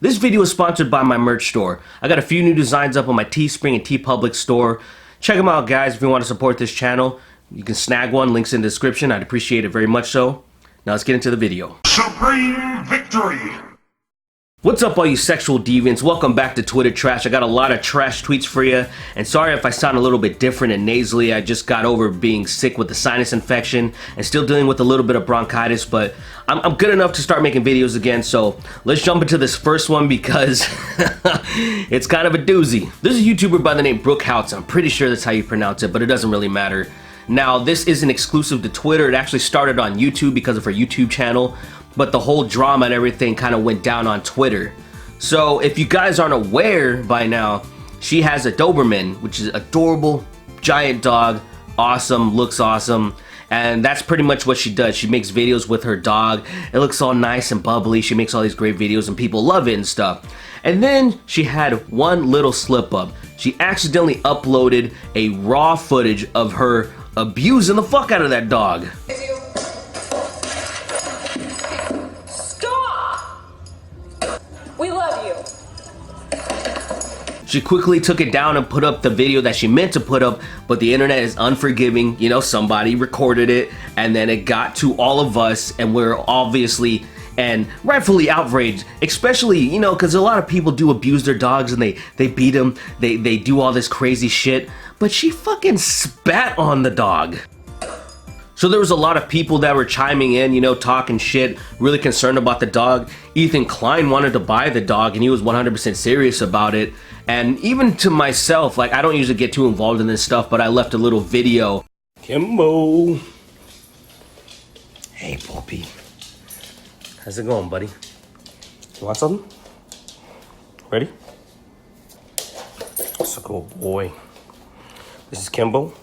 This video is sponsored by my merch store. I got a few new designs up on my Teespring and TeePublic store. Check them out, guys, if you want to support this channel. You can snag one, links in the description. I'd appreciate it very much so. Now let's get into the video. Supreme victory! What's up, all you sexual deviants? Welcome back to Twitter Trash. I got a lot of trash tweets for you, and sorry if I sound a little bit different and nasally. I just got over being sick with the sinus infection and still dealing with a little bit of bronchitis, but I'm good enough to start making videos again, so let's jump into this first one because it's kind of a doozy. This is a YouTuber by the name Brookhouse. I'm pretty sure that's how you pronounce it, but it doesn't really matter. Now, this isn't exclusive to Twitter. It actually started on YouTube because of her YouTube channel, but the whole drama and everything kind of went down on Twitter. So if you guys aren't aware by now, she has a Doberman, which is adorable, giant dog, awesome, looks awesome, and that's pretty much what she does. She makes videos with her dog. It looks all nice and bubbly. She makes all these great videos and people love it and stuff. And then she had one little slip up. She accidentally uploaded a raw footage of her abusing the fuck out of that dog. We love you. She quickly took it down and put up the video that she meant to put up, but the internet is unforgiving. You know, somebody recorded it and then it got to all of us and we're obviously and rightfully outraged, especially, you know, because a lot of people do abuse their dogs and they beat them, they do all this crazy shit, but she fucking spat on the dog. So there was a lot of people that were chiming in, you know, talking shit, really concerned about the dog. Ethan Klein wanted to buy the dog and he was 100% serious about it. And even to myself, like, I don't usually get too involved in this stuff, but I left a little video. Kimbo. Hey, Poppy. How's it going, buddy? You want something? Ready? That's a good boy. This is Kimbo.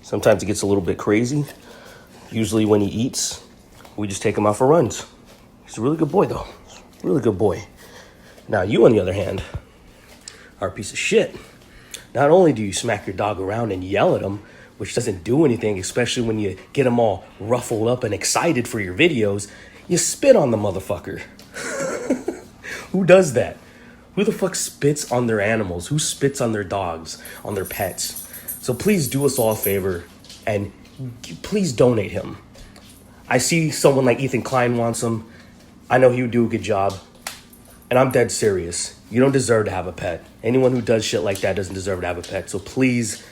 Sometimes he gets a little bit crazy. Usually when he eats, we just take him out for runs. He's a really good boy, though. Really good boy. Now, you, on the other hand, are a piece of shit. Not only do you smack your dog around and yell at him, which doesn't do anything, especially when you get him all ruffled up and excited for your videos, you spit on the motherfucker. Who does that? Who the fuck spits on their animals? Who spits on their dogs, on their pets? So please do us all a favor and please donate him. I see someone like Ethan Klein wants him. I know he would do a good job. And I'm dead serious. You don't deserve to have a pet. Anyone who does shit like that doesn't deserve to have a pet. So please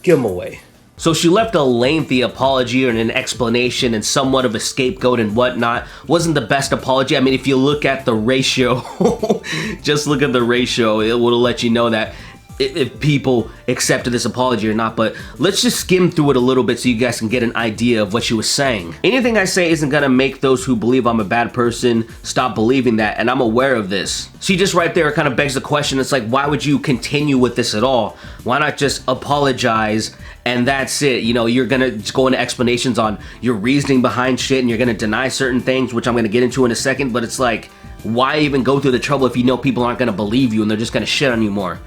give him away. So she left a lengthy apology and an explanation and somewhat of a scapegoat and whatnot. Wasn't the best apology. I mean, if you look at the ratio, just look at the ratio, it will let you know that if people accepted this apology or not, but let's just skim through it a little bit so you guys can get an idea of what she was saying. Anything I say isn't gonna make those who believe I'm a bad person stop believing that, and I'm aware of this. See, just right there, it kind of begs the question, it's like, why would you continue with this at all? Why not just apologize and that's it? You know, you're gonna just go into explanations on your reasoning behind shit and you're gonna deny certain things, which I'm gonna get into in a second, but it's like, why even go through the trouble if you know people aren't gonna believe you and they're just gonna shit on you more?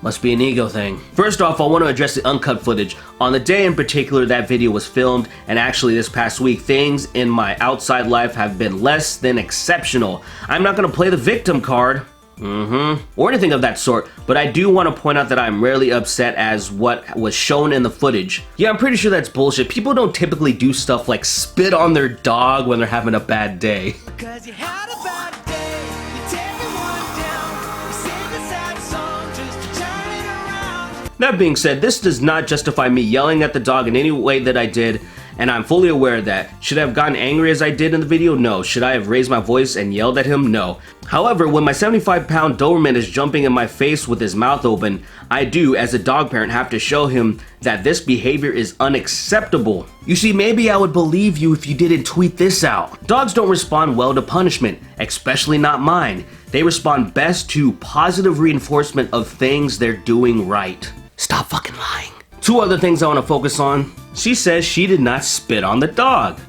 Must be an ego thing. First off, I want to address the uncut footage. On the day in particular that video was filmed, and actually this past week, things in my outside life have been less than exceptional. I'm not going to play the victim card, or anything of that sort, but I do want to point out that I'm rarely upset as what was shown in the footage. Yeah, I'm pretty sure that's bullshit. People don't typically do stuff like spit on their dog when they're having a bad day. Because you had a bad day, you tear everyone down, you sing a sad song just to turn it around. That being said, this does not justify me yelling at the dog in any way that I did, and I'm fully aware of that. Should I have gotten angry as I did in the video? No. Should I have raised my voice and yelled at him? No. However, when my 75-pound Doberman is jumping in my face with his mouth open, I do, as a dog parent, have to show him that this behavior is unacceptable. You see, maybe I would believe you if you didn't tweet this out. Dogs don't respond well to punishment, especially not mine. They respond best to positive reinforcement of things they're doing right. Stop fucking lying. Two other things I want to focus on. She says she did not spit on the dog,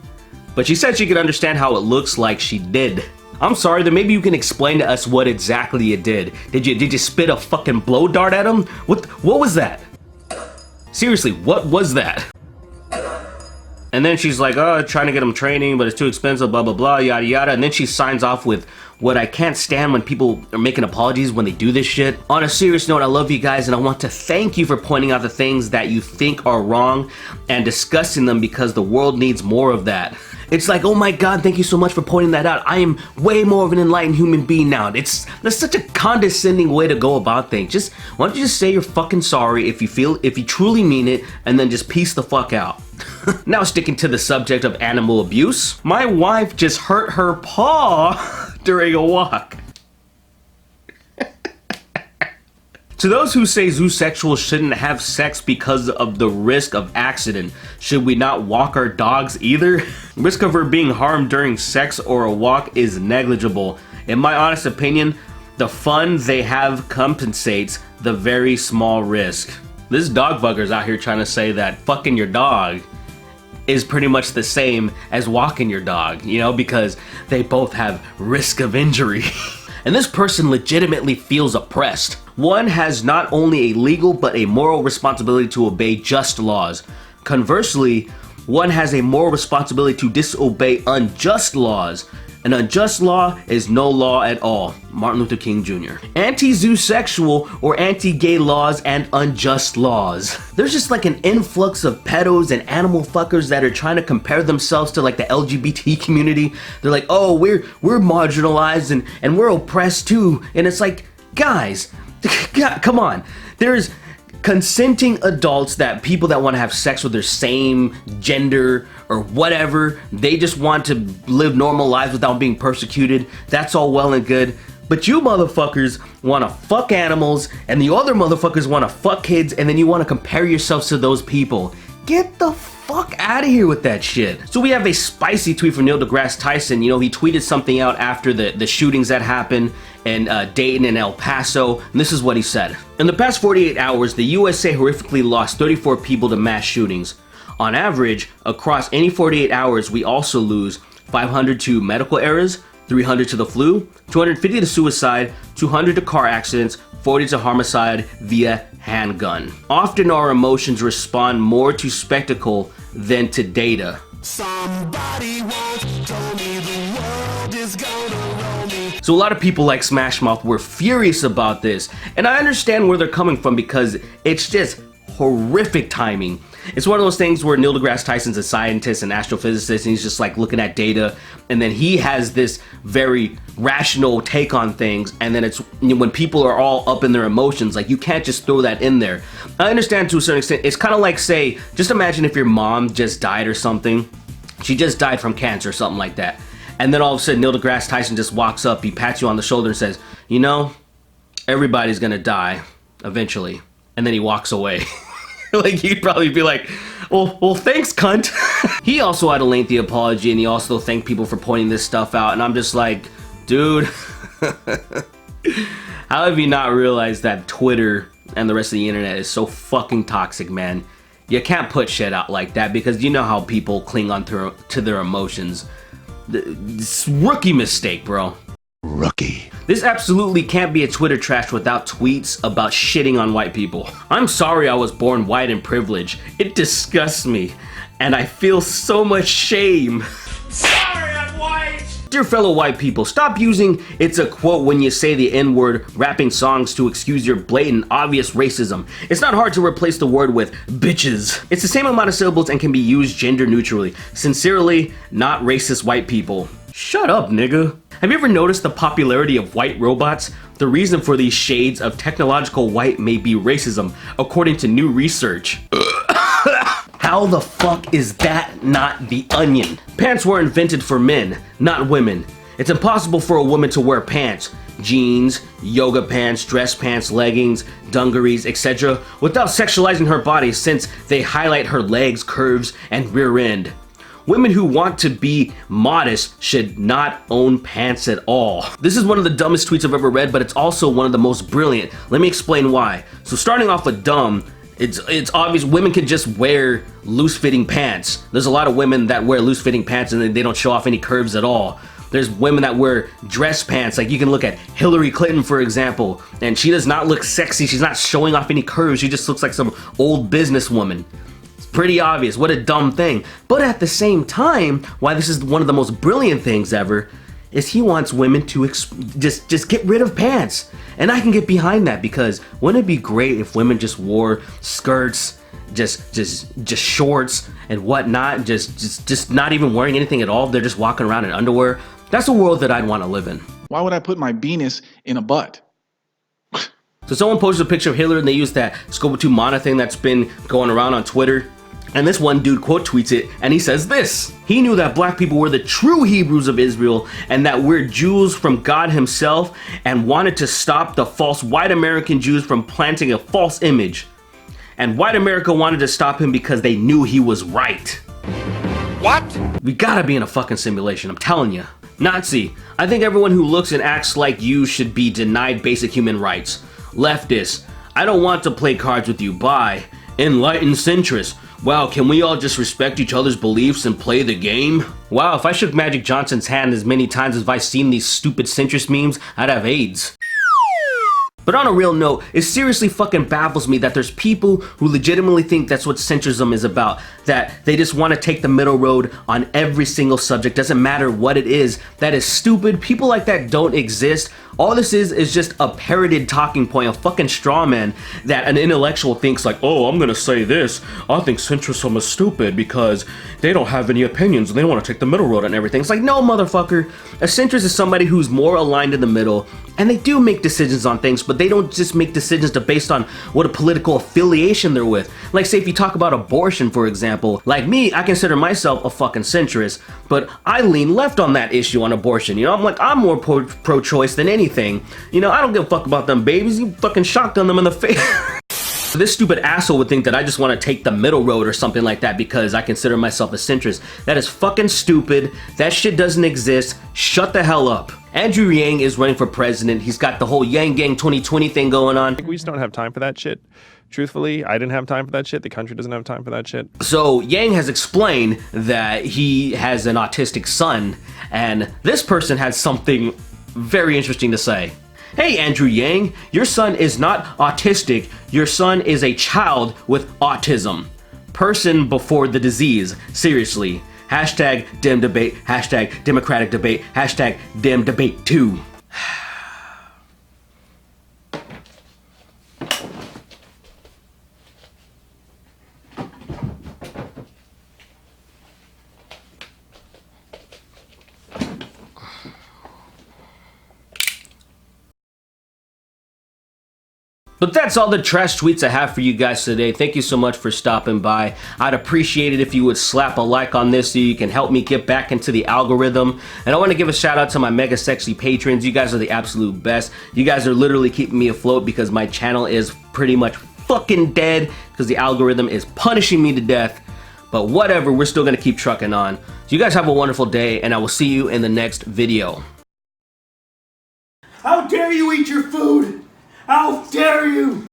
but she said she could understand how it looks like she did. I'm sorry, then maybe you can explain to us what exactly you did. Did you spit a fucking blow dart at him? What was that? Seriously, what was that? And then she's like, oh, trying to get him training, but it's too expensive, blah, blah, blah, yada, yada. And then she signs off with what I can't stand when people are making apologies when they do this shit. On a serious note, I love you guys, and I want to thank you for pointing out the things that you think are wrong and discussing them, because the world needs more of that. It's like, oh my God, thank you so much for pointing that out. I am way more of an enlightened human being now. That's such a condescending way to go about things. Why don't you just say you're fucking sorry if you truly mean it, and then just peace the fuck out. Now, sticking to the subject of animal abuse, my wife just hurt her paw during a walk. To those who say zoosexuals shouldn't have sex because of the risk of accident, should we not walk our dogs either? Risk of her being harmed during sex or a walk is negligible. In my honest opinion, the fun they have compensates the very small risk. This dog fucker's out here trying to say that fucking your dog is pretty much the same as walking your dog, you know, because they both have risk of injury. And this person legitimately feels oppressed. One has not only a legal but a moral responsibility to obey just laws. Conversely, one has a moral responsibility to disobey unjust laws. An unjust law is no law at all. Martin Luther King Jr. Anti-zoosexual or anti-gay laws and unjust laws. There's just like an influx of pedos and animal fuckers that are trying to compare themselves to like the LGBT community. They're like, oh, we're marginalized and we're oppressed too. And it's like, guys, come on. There's consenting adults, that people that want to have sex with their same gender or whatever, they just want to live normal lives without being persecuted. That's all well and good. But you motherfuckers want to fuck animals, and the other motherfuckers want to fuck kids, and then you want to compare yourselves to those people. Get the fuck out of here with that shit. So we have a spicy tweet from Neil deGrasse Tyson. You know, he tweeted something out after the shootings that happened in Dayton and El Paso, and this is what he said. In the past 48 hours, the USA horrifically lost 34 people to mass shootings. On average, across any 48 hours, we also lose 500 to medical errors, 300 to the flu, 250 to suicide, 200 to car accidents, 40 to homicide via handgun. Often our emotions respond more to spectacle than to data. Somebody once told me the world is gonna roll me. So a lot of people like Smash Mouth were furious about this, and I understand where they're coming from, because it's just horrific timing. It's one of those things where Neil deGrasse Tyson's a scientist and astrophysicist, and he's just like looking at data, and then he has this very rational take on things, and then it's, you know, when people are all up in their emotions, like, you can't just throw that in there. I understand to a certain extent. It's kind of like, say, just imagine if your mom just died or something. She just died from cancer or something like that. And then all of a sudden Neil deGrasse Tyson just walks up, he pats you on the shoulder and says, you know, everybody's gonna die eventually. And then he walks away. Like, you'd probably be like, well, thanks, cunt. He also had a lengthy apology, and he also thanked people for pointing this stuff out. And I'm just like, dude, how have you not realized that Twitter and the rest of the internet is so fucking toxic, man? You can't put shit out like that, because you know how people cling on to their emotions. It's rookie mistake, bro. Rookie. This absolutely can't be a Twitter trash without tweets about shitting on white people. I'm sorry I was born white and privileged. It disgusts me, and I feel so much shame. Sorry, I'm white! Dear fellow white people, stop using "it's a quote" when you say the N-word, rapping songs to excuse your blatant, obvious racism. It's not hard to replace the word with bitches. It's the same amount of syllables and can be used gender neutrally. Sincerely, not racist white people. Shut up, nigga. Have you ever noticed the popularity of white robots? The reason for these shades of technological white may be racism, according to new research. How the fuck is that not The Onion? Pants were invented for men, not women. It's impossible for a woman to wear pants, jeans, yoga pants, dress pants, leggings, dungarees, etc. without sexualizing her body, since they highlight her legs, curves, and rear end. Women who want to be modest should not own pants at all. This is one of the dumbest tweets I've ever read, but it's also one of the most brilliant. Let me explain why. So starting off with dumb, it's obvious women can just wear loose-fitting pants. There's a lot of women that wear loose-fitting pants and they don't show off any curves at all. There's women that wear dress pants, like you can look at Hillary Clinton, for example, and she does not look sexy. She's not showing off any curves. She just looks like some old businesswoman. Pretty obvious. What a dumb thing. But at the same time, why this is one of the most brilliant things ever is he wants women to just get rid of pants. And I can get behind that, because wouldn't it be great if women just wore skirts, just shorts and whatnot, just not even wearing anything at all. They're just walking around in underwear. That's a world that I'd want to live in. Why would I put my penis in a butt? So someone posted a picture of Hitler and they used that Scope 2 Mana thing that's been going around on Twitter. And this one dude quote tweets it and he says this: he knew that black people were the true Hebrews of Israel and that we're Jews from God himself, and wanted to stop the false white American Jews from planting a false image. And white America wanted to stop him because they knew he was right. What? We gotta be in a fucking simulation, I'm telling you. Nazi, I think everyone who looks and acts like you should be denied basic human rights. Leftist, I don't want to play cards with you. Bye. Enlightened centrist, wow, can we all just respect each other's beliefs and play the game? Wow, if I shook Magic Johnson's hand as many times as I've seen these stupid centrist memes, I'd have AIDS. But on a real note, it seriously fucking baffles me that there's people who legitimately think that's what centrism is about. That they just want to take the middle road on every single subject, doesn't matter what it is. That is stupid. People like that don't exist. All this is just a parroted talking point, a fucking straw man that an intellectual thinks like, oh, I'm gonna say this. I think centrism is stupid because they don't have any opinions and they want to take the middle road on everything. It's like, no, motherfucker. A centrist is somebody who's more aligned in the middle, and they do make decisions on things, but they don't just make decisions based on what a political affiliation they're with. Like, say, if you talk about abortion, for example, like me, I consider myself a fucking centrist, but I lean left on that issue on abortion. You know, I'm more pro-choice than anything. You know, I don't give a fuck about them babies. You fucking shotgun them in the face. This stupid asshole would think that I just want to take the middle road or something like that because I consider myself a centrist. That is fucking stupid. That shit doesn't exist. Shut the hell up. Andrew Yang is running for president. He's got the whole Yang Gang 2020 thing going on. We just don't have time for that shit. Truthfully, I didn't have time for that shit. The country doesn't have time for that shit. So Yang has explained that he has an autistic son, and this person has something very interesting to say. Hey, Andrew Yang, your son is not autistic. Your son is a child with autism. Person before the disease. Seriously. Hashtag Dem Debate. Hashtag Democratic Debate. Hashtag Dem Debate 2. But that's all the trash tweets I have for you guys today. Thank you so much for stopping by. I'd appreciate it if you would slap a like on this so you can help me get back into the algorithm. And I want to give a shout out to my mega sexy patrons. You guys are the absolute best. You guys are literally keeping me afloat because my channel is pretty much fucking dead because the algorithm is punishing me to death. But whatever, we're still going to keep trucking on. So you guys have a wonderful day, and I will see you in the next video. How dare you eat your food? How dare you!